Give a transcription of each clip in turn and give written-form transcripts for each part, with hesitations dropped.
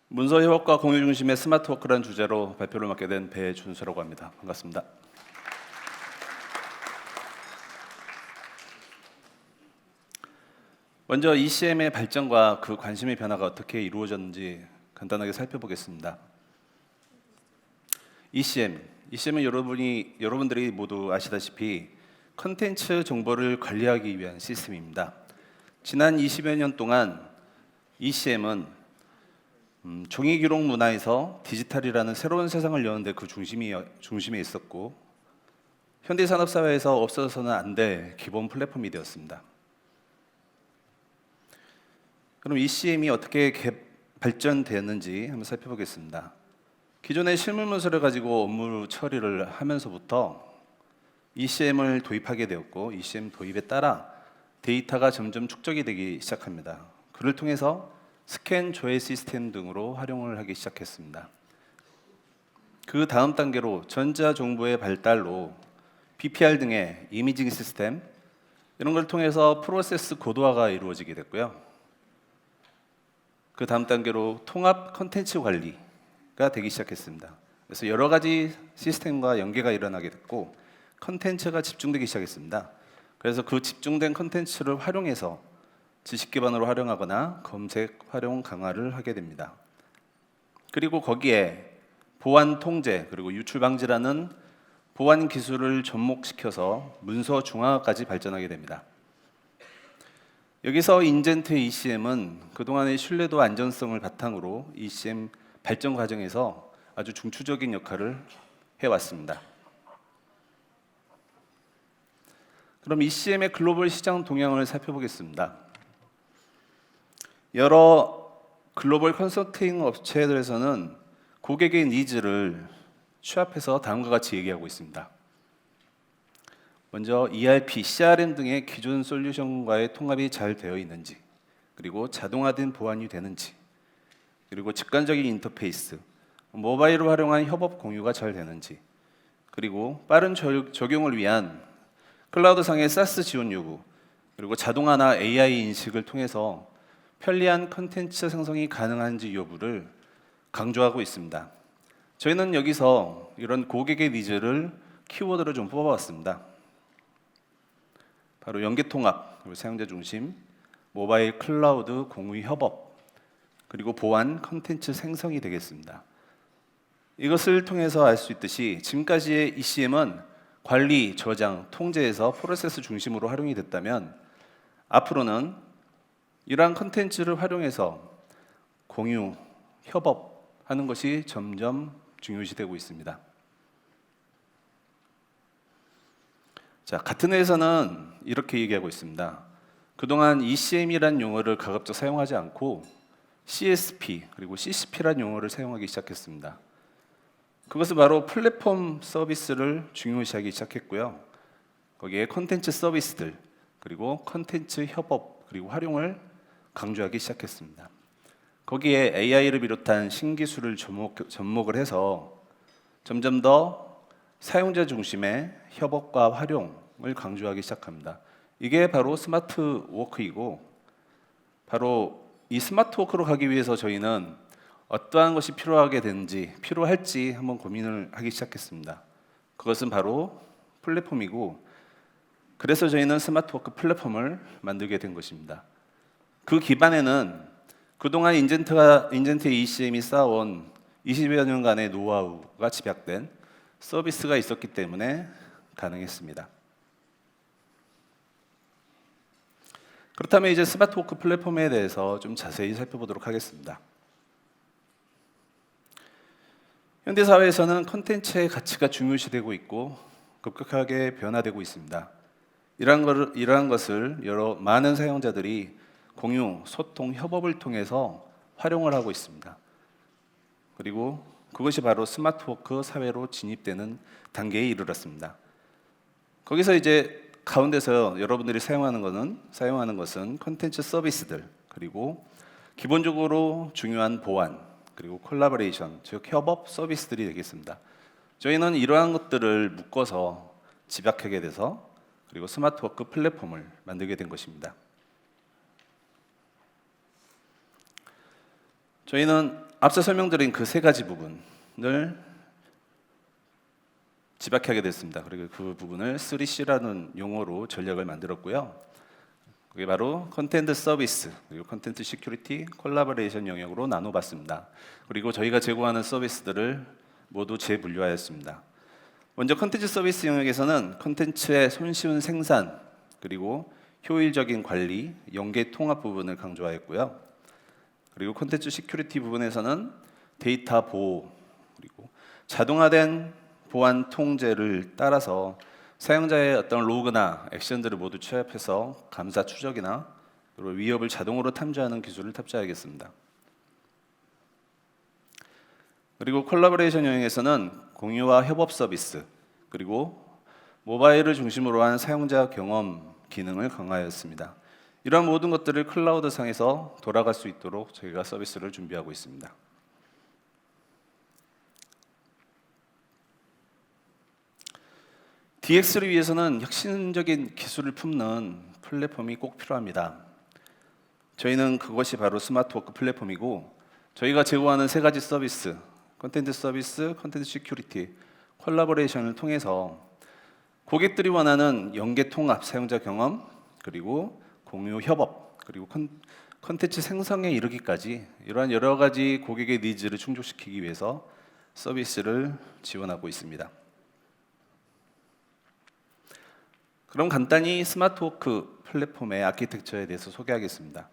문서 협업과 공유 중심의 스마트워크라는 주제로 발표를 맡게 된 배준수라고 합니다. 반갑습니다. 먼저 ECM의 발전과 그 관심의 변화가 어떻게 이루어졌는지 간단하게 살펴보겠습니다. ECM은 여러분들이 모두 아시다시피 컨텐츠 정보를 관리하기 위한 시스템입니다. 지난 20여 년 동안 ECM은 종이 기록 문화에서 디지털이라는 새로운 세상을 여는데 그 중심에 있었고, 현대 산업 사회에서 없어서는 안 될 기본 플랫폼이 되었습니다. 그럼 ECM이 어떻게 발전되었는지 한번 살펴보겠습니다. 기존의 실물 문서를 가지고 업무 처리를 하면서부터 ECM을 도입하게 되었고, ECM 도입에 따라 데이터가 점점 축적이 되기 시작합니다. 그를 통해서 스캔 조회 시스템 등으로 활용을 하기 시작했습니다. 그 다음 단계로 전자정보의 발달로 PPR 등의 이미징 시스템 이런 걸 통해서 프로세스 고도화가 이루어지게 됐고요. 그 다음 단계로 통합 컨텐츠 관리가 되기 시작했습니다. 그래서 여러 가지 시스템과 연계가 일어나게 됐고 컨텐츠가 집중되기 시작했습니다. 그래서 그 집중된 컨텐츠를 활용해서 지식 기반으로 활용하거나 검색 활용 강화를 하게 됩니다. 그리고 거기에 보안 통제 그리고 유출 방지라는 보안 기술을 접목시켜서 문서 중화까지 발전하게 됩니다. 여기서 인젠트 ECM은 그동안의 신뢰도 안전성을 바탕으로 ECM 발전 과정에서 아주 중추적인 역할을 해왔습니다. 그럼 ECM의 글로벌 시장 동향을 살펴보겠습니다. 여러 글로벌 컨설팅 업체들에서는 고객의 니즈를 취합해서 다음과 같이 얘기하고 있습니다. 먼저 ERP, CRM 등의 기존 솔루션과의 통합이 잘 되어 있는지, 그리고 자동화된 보안이 되는지, 그리고 직관적인 인터페이스, 모바일을 활용한 협업 공유가 잘 되는지, 그리고 빠른 적용을 위한 클라우드상의 SaaS 지원 요구, 그리고 자동화나 AI 인식을 통해서 편리한 컨텐츠 생성이 가능한지 여부를 강조하고 있습니다. 저희는 여기서 이런 고객의 니즈를 키워드로 좀 뽑아봤습니다. 바로 연계통합, 그리고 사용자 중심, 모바일 클라우드 공유 협업, 그리고 보안 컨텐츠 생성이 되겠습니다. 이것을 통해서 알 수 있듯이 지금까지의 ECM은 관리, 저장, 통제에서 프로세스 중심으로 활용이 됐다면 앞으로는 이러한 컨텐츠를 활용해서 공유, 협업하는 것이 점점 중요시되고 있습니다. 자, 같은 회사는 이렇게 얘기하고 있습니다. 그동안 ECM이라는 용어를 가급적 사용하지 않고 CSP 그리고 CCP라는 용어를 사용하기 시작했습니다. 그것은 바로 플랫폼 서비스를 중요시하기 시작했고요. 거기에 컨텐츠 서비스들 그리고 컨텐츠 협업 그리고 활용을 강조하기 시작했습니다. 거기에 AI를 비롯한 신기술을 접목을 해서 점점 더 사용자 중심의 협업과 활용을 강조하기 시작합니다. 이게 바로 스마트 워크이고, 바로 이 스마트 워크로 가기 위해서 저희는 어떠한 것이 필요할지 한번 고민을 하기 시작했습니다. 그것은 바로 플랫폼이고, 그래서 저희는 스마트 워크 플랫폼을 만들게 된 것입니다. 그 기반에는 그동안 인젠트 ECM이 쌓아온 20여 년간의 노하우가 집약된 서비스가 있었기 때문에 가능했습니다. 그렇다면 이제 스마트워크 플랫폼에 대해서 좀 자세히 살펴보도록 하겠습니다. 현대 사회에서는 콘텐츠의 가치가 중요시되고 있고 급격하게 변화되고 있습니다. 이러한 것을 많은 사용자들이 공유, 소통, 협업을 통해서 활용을 하고 있습니다. 그리고 그것이 바로 스마트워크 사회로 진입되는 단계에 이르렀습니다. 거기서 이제 가운데서 여러분들이 사용하는 것은 콘텐츠 서비스들, 그리고 기본적으로 중요한 보안, 그리고 콜라보레이션, 즉 협업 서비스들이 되겠습니다. 저희는 이러한 것들을 묶어서 집약하게 돼서 그리고 스마트워크 플랫폼을 만들게 된 것입니다. 저희는 앞서 설명드린 그 세 가지 부분을 집약하게 됐습니다. 그리고 그 부분을 3C라는 용어로 전략을 만들었고요. 그게 바로 컨텐츠 서비스, 그리고 컨텐츠 시큐리티, 콜라보레이션 영역으로 나눠봤습니다. 그리고 저희가 제공하는 서비스들을 모두 재분류하였습니다. 먼저 컨텐츠 서비스 영역에서는 컨텐츠의 손쉬운 생산, 그리고 효율적인 관리, 연계 통합 부분을 강조하였고요. 그리고 컨텐츠 시큐리티 부분에서는 데이터 보호, 그리고 자동화된 보안 통제를 따라서 사용자의 어떤 로그나 액션들을 모두 취합해서 감사 추적이나 그리고 위협을 자동으로 탐지하는 기술을 탑재하겠습니다. 그리고 콜라보레이션 영역에서는 공유와 협업 서비스, 그리고 모바일을 중심으로 한 사용자 경험 기능을 강화하였습니다. 이러한 모든 것들을 클라우드 상에서 돌아갈 수 있도록 저희가 서비스를 준비하고 있습니다. DX를 위해서는 혁신적인 기술을 품는 플랫폼이 꼭 필요합니다. 저희는 그것이 바로 스마트워크 플랫폼이고, 저희가 제공하는 세 가지 서비스, 컨텐츠 서비스, 컨텐츠 시큐리티, 콜라보레이션을 통해서 고객들이 원하는 연계 통합, 사용자 경험, 그리고 공유 협업, 그리고 컨텐츠 생성에 이르기까지 이러한 여러 가지 고객의 니즈를 충족시키기 위해서 서비스를 지원하고 있습니다. 그럼 간단히 스마트워크 플랫폼의 아키텍처에 대해서 소개하겠습니다.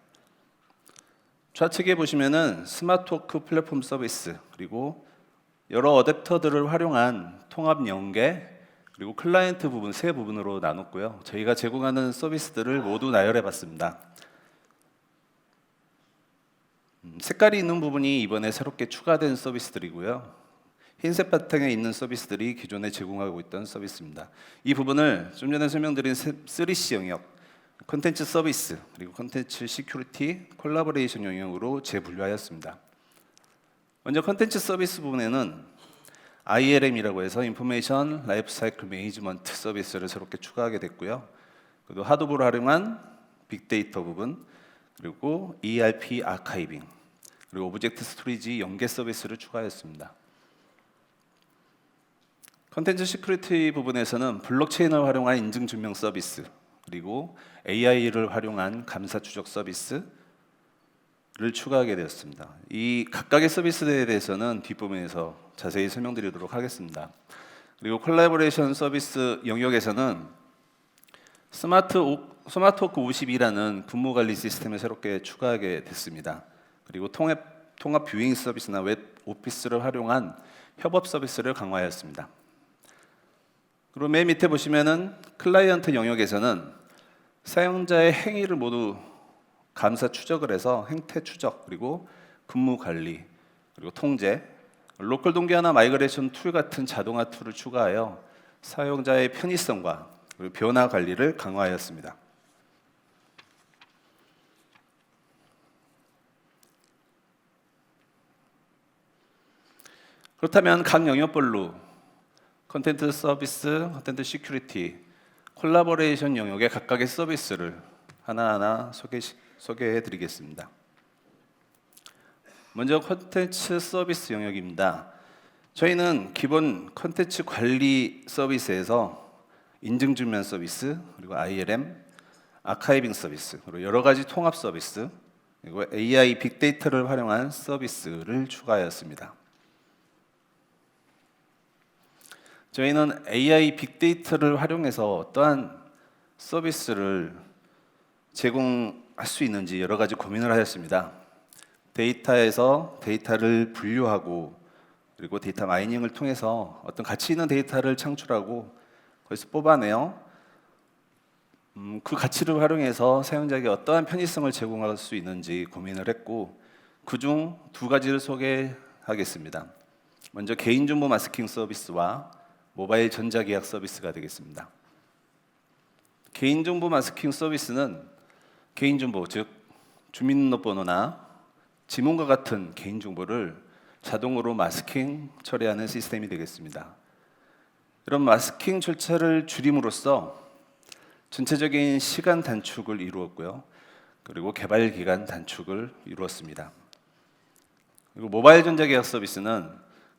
좌측에 보시면은 스마트워크 플랫폼 서비스, 그리고 여러 어댑터들을 활용한 통합 연계, 그리고 클라이언트 부분 세 부분으로 나눴고요. 저희가 제공하는 서비스들을 모두 나열해 봤습니다. 색깔이 있는 부분이 이번에 새롭게 추가된 서비스들이고요. 흰색 바탕에 있는 서비스들이 기존에 제공하고 있던 서비스입니다. 이 부분을 좀 전에 설명드린 3C 영역, 컨텐츠 서비스, 그리고 컨텐츠 시큐리티, 콜라보레이션 영역으로 재분류하였습니다. 먼저 컨텐츠 서비스 부분에는 ILM이라고 해서 인포메이션 라이프 사이클 매니지먼트 서비스를 새롭게 추가하게 됐고요. 그리고 하드보를 활용한 빅데이터 부분, 그리고 ERP 아카이빙, 그리고 오브젝트 스토리지 연계 서비스를 추가하였습니다. 컨텐츠 시큐리티 부분에서는 블록체인을 활용한 인증 증명 서비스, 그리고 AI를 활용한 감사 추적 서비스를 추가하게 되었습니다. 이 각각의 서비스에 대해서는 뒷부분에서 자세히 설명드리도록 하겠습니다. 그리고 콜라보레이션 서비스 영역에서는 스마트워크 52라는 근무관리 시스템을 새롭게 추가하게 됐습니다. 그리고 통합 뷰잉 서비스나 웹 오피스를 활용한 협업 서비스를 강화하였습니다. 그리고 맨 밑에 보시면은 클라이언트 영역에서는 사용자의 행위를 모두 감사 추적을 해서 행태 추적, 그리고 근무 관리, 그리고 통제, 로컬 동기화나 마이그레이션 툴 같은 자동화 툴을 추가하여 사용자의 편의성과 그리고 변화 관리를 강화하였습니다. 그렇다면 각 영역별로 컨텐츠 서비스, 컨텐츠 시큐리티, 콜라보레이션 영역의 각각의 서비스를 하나하나 소개해 드리겠습니다. 먼저 컨텐츠 서비스 영역입니다. 저희는 기본 컨텐츠 관리 서비스에서 인증증명 서비스, 그리고 ILM, 아카이빙 서비스, 그리고 여러 가지 통합 서비스, 그리고 AI 빅데이터를 활용한 서비스를 추가하였습니다. 저희는 AI 빅데이터를 활용해서 어떠한 서비스를 제공할 수 있는지 여러 가지 고민을 하였습니다. 데이터에서 데이터를 분류하고, 그리고 데이터 마이닝을 통해서 어떤 가치 있는 데이터를 창출하고 거기서 뽑아내어 그 가치를 활용해서 사용자에게 어떠한 편의성을 제공할 수 있는지 고민을 했고, 그중 두 가지를 소개하겠습니다. 먼저 개인정보 마스킹 서비스와 모바일 전자계약 서비스가 되겠습니다. 개인정보 마스킹 서비스는 개인정보, 즉 주민등록번호나 지문과 같은 개인정보를 자동으로 마스킹 처리하는 시스템이 되겠습니다. 이런 마스킹 절차를 줄임으로써 전체적인 시간 단축을 이루었고요. 그리고 개발 기간 단축을 이루었습니다. 그리고 모바일 전자계약 서비스는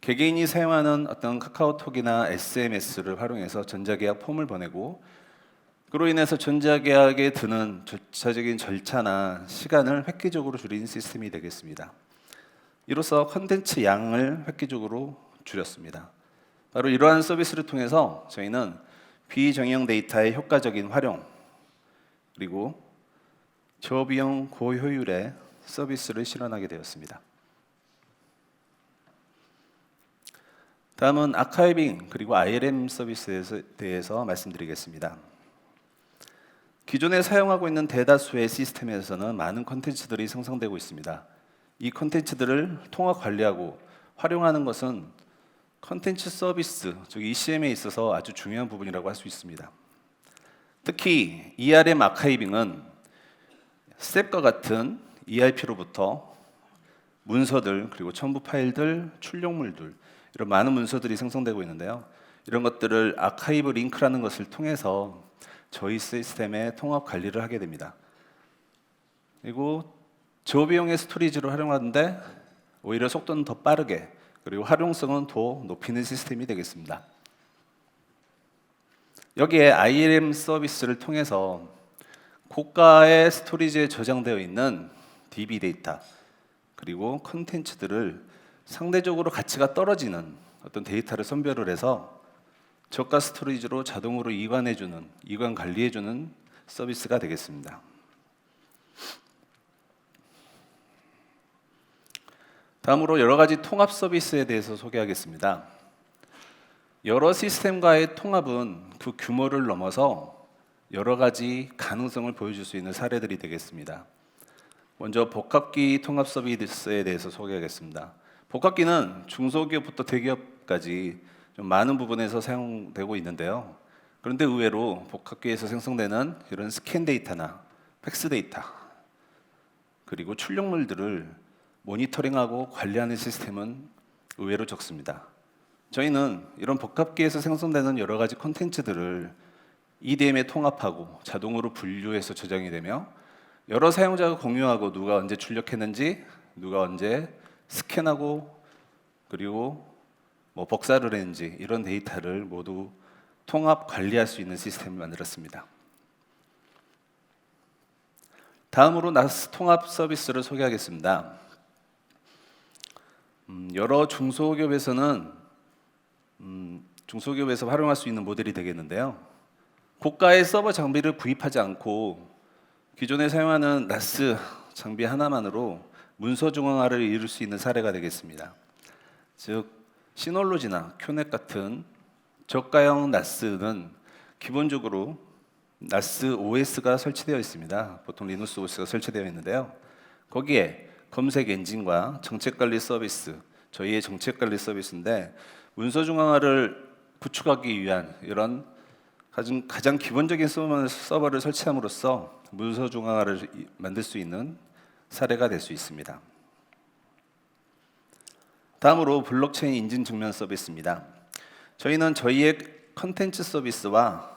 개개인이 사용하는 어떤 카카오톡이나 SMS를 활용해서 전자계약 폼을 보내고 그로 인해서 전자계약에 드는 절차적인 절차나 시간을 획기적으로 줄인 시스템이 되겠습니다. 이로써 컨텐츠 양을 획기적으로 줄였습니다. 바로 이러한 서비스를 통해서 저희는 비정형 데이터의 효과적인 활용 그리고 저비용 고효율의 서비스를 실현하게 되었습니다. 다음은 아카이빙 그리고 ILM 서비스에 대해서 말씀드리겠습니다. 기존에 사용하고 있는 대다수의 시스템에서는 많은 콘텐츠들이 생성되고 있습니다. 이 콘텐츠들을 통합 관리하고 활용하는 것은 콘텐츠 서비스, 즉 ECM에 있어서 아주 중요한 부분이라고 할 수 있습니다. 특히 ERM 아카이빙은 스텝과 같은 ERP로부터 문서들 그리고 첨부 파일들, 출력물들 이런 많은 문서들이 생성되고 있는데요. 이런 것들을 아카이브 링크라는 것을 통해서 저희 시스템에 통합 관리를 하게 됩니다. 그리고 저비용의 스토리지를 활용하는데 오히려 속도는 더 빠르게 그리고 활용성은 더 높이는 시스템이 되겠습니다. 여기에 ILM 서비스를 통해서 고가의 스토리지에 저장되어 있는 DB 데이터 그리고 콘텐츠들을 상대적으로 가치가 떨어지는 어떤 데이터를 선별을 해서 저가 스토리지로 자동으로 이관 관리해주는 서비스가 되겠습니다. 다음으로 여러 가지 통합 서비스에 대해서 소개하겠습니다. 여러 시스템과의 통합은 그 규모를 넘어서 여러 가지 가능성을 보여줄 수 있는 사례들이 되겠습니다. 먼저 복합기 통합 서비스에 대해서 소개하겠습니다. 복합기는 중소기업부터 대기업까지 좀 많은 부분에서 사용되고 있는데요. 그런데 의외로 복합기에서 생성되는 이런 스캔 데이터나 팩스 데이터 그리고 출력물들을 모니터링하고 관리하는 시스템은 의외로 적습니다. 저희는 이런 복합기에서 생성되는 여러 가지 콘텐츠들을 EDM에 통합하고 자동으로 분류해서 저장이 되며 여러 사용자가 공유하고 누가 언제 출력했는지, 누가 언제 스캔하고 그리고 복사를 했는지 이런 데이터를 모두 통합 관리할 수 있는 시스템을 만들었습니다. 다음으로 나스 통합 서비스를 소개하겠습니다. 여러 중소기업에서 활용할 수 있는 모델이 되겠는데요. 고가의 서버 장비를 구입하지 않고 기존에 사용하는 나스 장비 하나만으로 문서 중앙화를 이룰 수 있는 사례가 되겠습니다. 즉 시놀로지나 큐넷 같은 저가형 나스는 기본적으로 나스 OS가 설치되어 있습니다. 보통 리눅스 OS가 설치되어 있는데요. 거기에 검색 엔진과 정책관리 서비스, 저희의 정책관리 서비스인데 문서 중앙화를 구축하기 위한 이런 가장 기본적인 서버를 설치함으로써 문서 중앙화를 만들 수 있는 사례가 될 수 있습니다. 다음으로 블록체인 인증 증명 서비스입니다. 저희는 저희의 컨텐츠 서비스와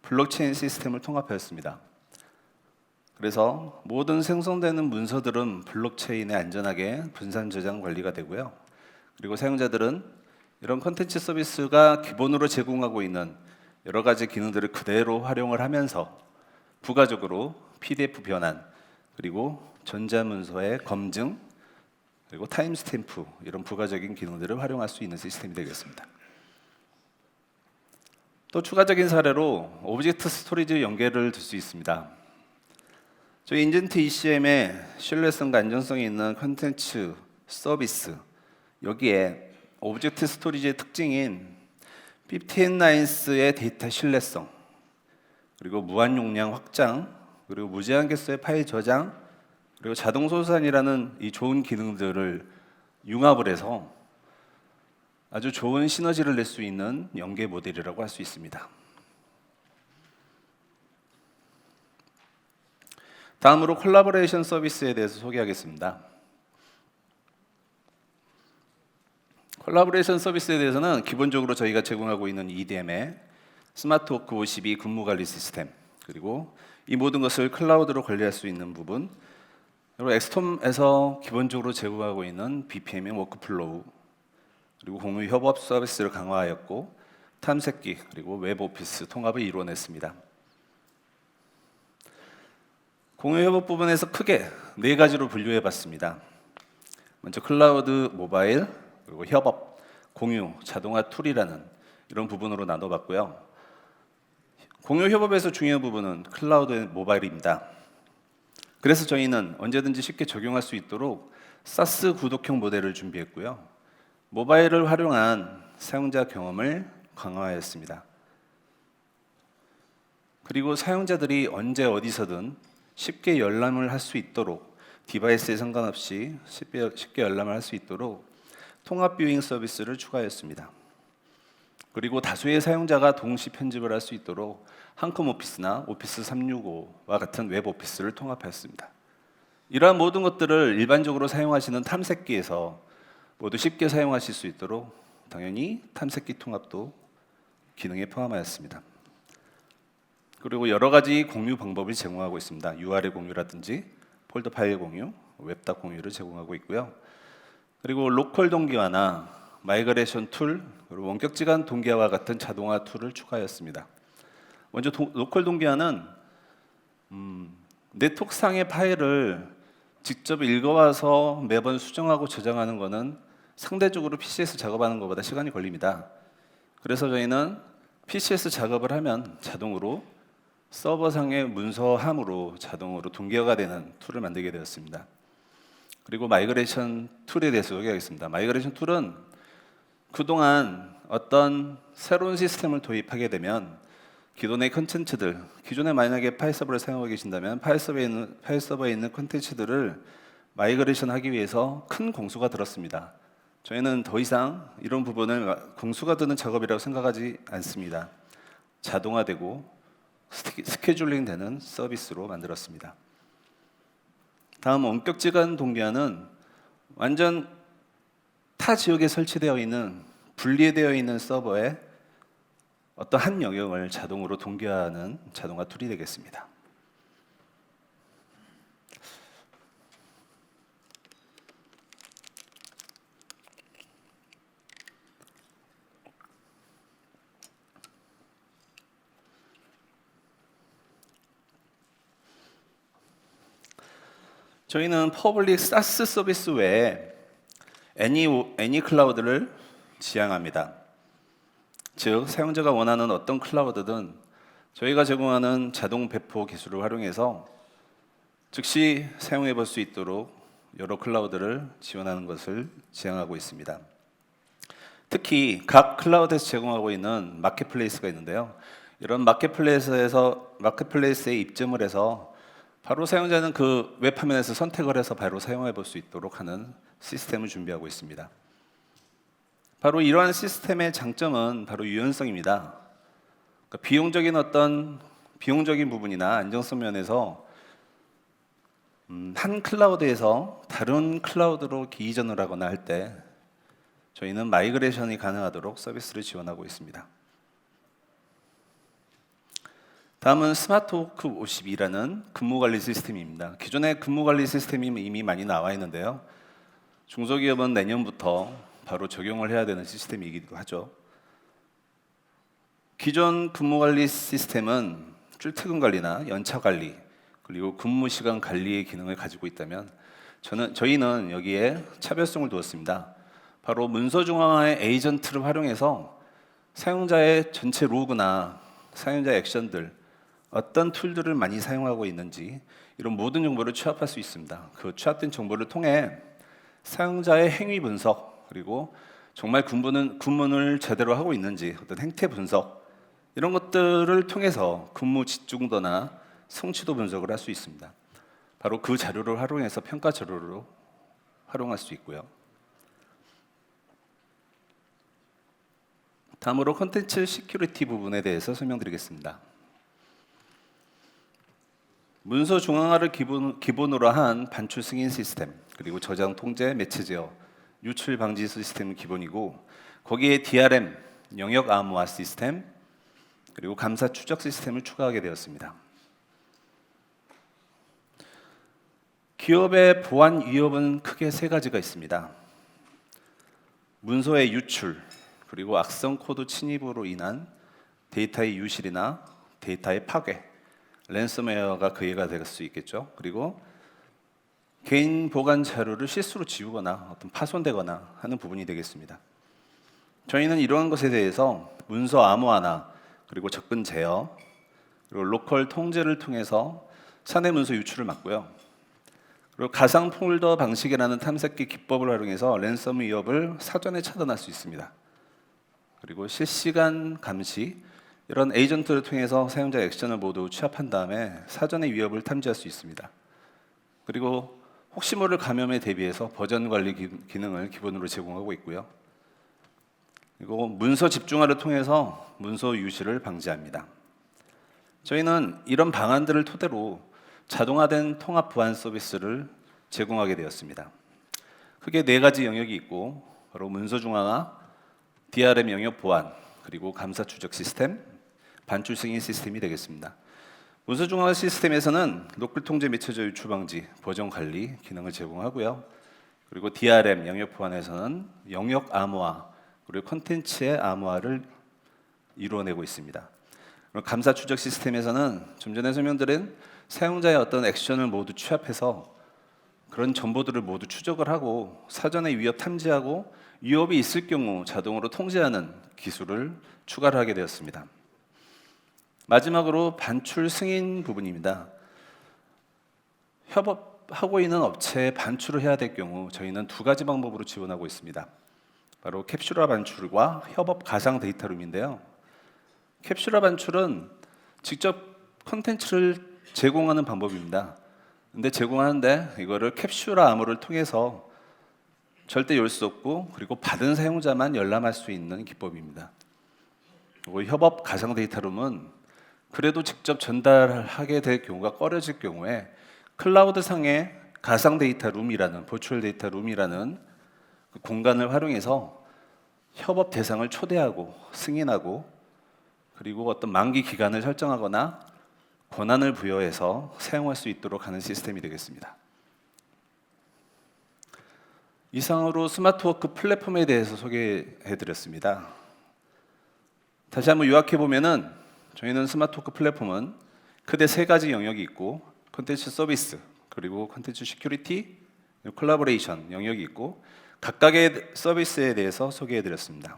블록체인 시스템을 통합하였습니다. 그래서 모든 생성되는 문서들은 블록체인에 안전하게 분산 저장 관리가 되고요. 그리고 사용자들은 이런 컨텐츠 서비스가 기본으로 제공하고 있는 여러 가지 기능들을 그대로 활용을 하면서 부가적으로 PDF 변환, 그리고 전자문서의 검증, 그리고 타임스탬프 이런 부가적인 기능들을 활용할 수 있는 시스템이 되겠습니다. 또 추가적인 사례로 오브젝트 스토리지 연계를 들 수 있습니다. 저희 인젠트 ECM의 신뢰성과 안전성이 있는 콘텐츠 서비스 여기에 오브젝트 스토리지의 특징인 15nines 데이터 신뢰성 그리고 무한 용량 확장 그리고 무제한 개수의 파일 저장 그리고 자동 소산이라는 이 좋은 기능들을 융합을 해서 아주 좋은 시너지를 낼 수 있는 연계 모델이라고 할 수 있습니다. 다음으로 콜라보레이션 서비스에 대해서 소개하겠습니다. 콜라보레이션 서비스에 대해서는 기본적으로 저희가 제공하고 있는 EDM의 스마트워크 52 근무관리 시스템 그리고 이 모든 것을 클라우드로 관리할 수 있는 부분 그리고 엑스톰에서 기본적으로 제공하고 있는 BPM의 워크플로우, 그리고 공유 협업 서비스를 강화하였고 탐색기 그리고 웹 오피스 통합을 이루어냈습니다. 공유 협업 부분에서 크게 네 가지로 분류해봤습니다. 먼저 클라우드, 모바일, 그리고 협업, 공유, 자동화 툴이라는 이런 부분으로 나눠봤고요. 공유 협업에서 중요한 부분은 클라우드 모바일입니다. 그래서 저희는 언제든지 쉽게 적용할 수 있도록 사스 구독형 모델을 준비했고요. 모바일을 활용한 사용자 경험을 강화하였습니다. 그리고 사용자들이 언제 어디서든 쉽게 열람을 할 수 있도록 디바이스에 상관없이 쉽게 열람을 할 수 있도록 통합 뷰잉 서비스를 추가했습니다. 그리고 다수의 사용자가 동시 편집을 할 수 있도록 한컴 오피스나 오피스 365와 같은 웹 오피스를 통합했습니다. 이러한 모든 것들을 일반적으로 사용하시는 탐색기에서 모두 쉽게 사용하실 수 있도록 당연히 탐색기 통합도 기능에 포함하였습니다. 그리고 여러 가지 공유 방법을 제공하고 있습니다. URL 공유라든지 폴더 파일 공유, 웹답 공유를 제공하고 있고요. 그리고 로컬 동기화나 마이그레이션 툴, 그리고 원격지간 동기화와 같은 자동화 툴을 추가하였습니다. 먼저 로컬 동기화는 네트워크상의 파일을 직접 읽어와서 매번 수정하고 저장하는 것은 상대적으로 PC에서 작업하는 것보다 시간이 걸립니다. 그래서 저희는 PC에서 작업을 하면 자동으로 서버상의 문서함으로 자동으로 동기화가 되는 툴을 만들게 되었습니다. 그리고 마이그레이션 툴에 대해서 소개하겠습니다. 마이그레이션 툴은 그동안 어떤 새로운 시스템을 도입하게 되면 기존의 컨텐츠들, 기존에 만약에 파일 서버를 사용하고 계신다면 파일 서버에 있는 컨텐츠들을 마이그레이션 하기 위해서 큰 공수가 들었습니다. 저희는 더 이상 이런 부분을 공수가 드는 작업이라고 생각하지 않습니다. 자동화되고 스케줄링 되는 서비스로 만들었습니다. 다음 원격지간 동기화는 완전 타 지역에 설치되어 있는 분리되어 있는 서버에 어떤 한 영역을 자동으로 동기화하는 자동화 툴이 되겠습니다. 저희는 퍼블릭 사스 서비스 외에 애니 클라우드를 지향합니다. 즉 사용자가 원하는 어떤 클라우드든 저희가 제공하는 자동 배포 기술을 활용해서 즉시 사용해 볼 수 있도록 여러 클라우드를 지원하는 것을 지향하고 있습니다. 특히 각 클라우드에서 제공하고 있는 마켓플레이스가 있는데요. 이런 마켓플레이스에 입점을 해서 바로 사용자는 그 웹화면에서 선택을 해서 바로 사용해 볼 수 있도록 하는 시스템을 준비하고 있습니다. 바로 이러한 시스템의 장점은 바로 유연성입니다. 그러니까 비용적인 부분이나 안정성 면에서 한 클라우드에서 다른 클라우드로 이전을 하거나 할 때 저희는 마이그레이션이 가능하도록 서비스를 지원하고 있습니다. 다음은 스마트워크 52라는 근무관리 시스템입니다. 기존의 근무관리 시스템이 이미 많이 나와 있는데요. 중소기업은 내년부터 바로 적용을 해야 되는 시스템이기도 하죠. 기존 근무관리 시스템은 출퇴근 관리나 연차 관리, 그리고 근무시간 관리의 기능을 가지고 있다면 저희는 여기에 차별성을 두었습니다. 바로 문서 중앙화의 에이전트를 활용해서 사용자의 전체 로그나 사용자 액션들, 어떤 툴들을 많이 사용하고 있는지 이런 모든 정보를 취합할 수 있습니다. 그 취합된 정보를 통해 사용자의 행위 분석, 그리고 정말 근무를 제대로 하고 있는지 어떤 행태 분석, 이런 것들을 통해서 근무 집중도나 성취도 분석을 할 수 있습니다. 바로 그 자료를 활용해서 평가 자료로 활용할 수 있고요. 다음으로 콘텐츠 시큐리티 부분에 대해서 설명드리겠습니다. 문서 중앙화를 기본으로 한 반출 승인 시스템, 그리고 저장 통제, 매체 제어, 유출 방지 시스템은 기본이고 거기에 DRM, 영역 암호화 시스템, 그리고 감사 추적 시스템을 추가하게 되었습니다. 기업의 보안 위협은 크게 세 가지가 있습니다. 문서의 유출, 그리고 악성 코드 침입으로 인한 데이터의 유실이나 데이터의 파괴, 랜섬웨어가 그 예가 될 수 있겠죠. 그리고 개인 보관 자료를 실수로 지우거나 어떤 파손되거나 하는 부분이 되겠습니다. 저희는 이러한 것에 대해서 문서 암호화나 그리고 접근 제어, 그리고 로컬 통제를 통해서 사내 문서 유출을 막고요. 그리고 가상 폴더 방식이라는 탐색기 기법을 활용해서 랜섬 위협을 사전에 차단할 수 있습니다. 그리고 실시간 감시, 이런 에이전트를 통해서 사용자 액션을 모두 취합한 다음에 사전에 위협을 탐지할 수 있습니다. 그리고 혹시 모를 감염에 대비해서 버전 관리 기능을 기본으로 제공하고 있고요. 그리고 문서 집중화를 통해서 문서 유실을 방지합니다. 저희는 이런 방안들을 토대로 자동화된 통합 보안 서비스를 제공하게 되었습니다. 크게 네 가지 영역이 있고, 바로 문서 중앙화, DRM 영역 보안, 그리고 감사 추적 시스템, 반출 승인 시스템이 되겠습니다. 문서 중앙화 시스템에서는 로컬 통제 및 최저 유출 방지, 버전 관리 기능을 제공하고요. 그리고 DRM 영역 보안에서는 영역 암호화, 그리고 콘텐츠의 암호화를 이루어내고 있습니다. 그리고 감사 추적 시스템에서는 좀 전에 설명드린 사용자의 어떤 액션을 모두 취합해서 그런 정보들을 모두 추적을 하고 사전에 위협 탐지하고 위협이 있을 경우 자동으로 통제하는 기술을 추가를 하게 되었습니다. 마지막으로 반출 승인 부분입니다. 협업하고 있는 업체에 반출을 해야 될 경우 저희는 두 가지 방법으로 지원하고 있습니다. 바로 캡슐화 반출과 협업 가상 데이터룸인데요. 캡슐화 반출은 직접 콘텐츠를 제공하는 방법입니다. 근데 제공하는데 이거를 캡슐화 암호를 통해서 절대 열 수 없고, 그리고 받은 사용자만 열람할 수 있는 기법입니다. 그리고 협업 가상 데이터룸은 그래도 직접 전달하게 될 경우가 꺼려질 경우에 클라우드 상의 가상 데이터 룸이라는 버추얼 데이터 룸이라는 그 공간을 활용해서 협업 대상을 초대하고 승인하고, 그리고 어떤 만기 기간을 설정하거나 권한을 부여해서 사용할 수 있도록 하는 시스템이 되겠습니다. 이상으로 스마트워크 플랫폼에 대해서 소개해드렸습니다. 다시 한번 요약해 보면은, 저희는 스마트워크 플랫폼은 크게 세 가지 영역이 있고, 콘텐츠 서비스, 그리고 콘텐츠 시큐리티, 콜라보레이션 영역이 있고, 각각의 서비스에 대해서 소개해드렸습니다.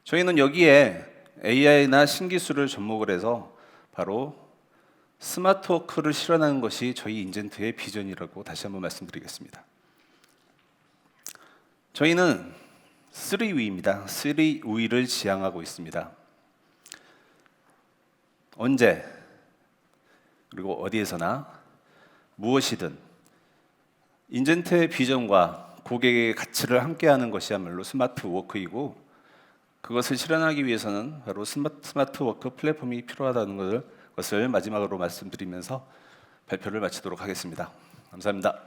저희는 여기에 AI나 신기술을 접목을 해서 바로 스마트워크를 실현하는 것이 저희 인젠트의 비전이라고 다시 한번 말씀드리겠습니다. 저희는 3V입니다. 3V를 지향하고 있습니다. 언제, 그리고 어디에서나 무엇이든 인젠트의 비전과 고객의 가치를 함께하는 것이야말로 스마트 워크이고, 그것을 실현하기 위해서는 바로 스마트 워크 플랫폼이 필요하다는 것을 마지막으로 말씀드리면서 발표를 마치도록 하겠습니다. 감사합니다.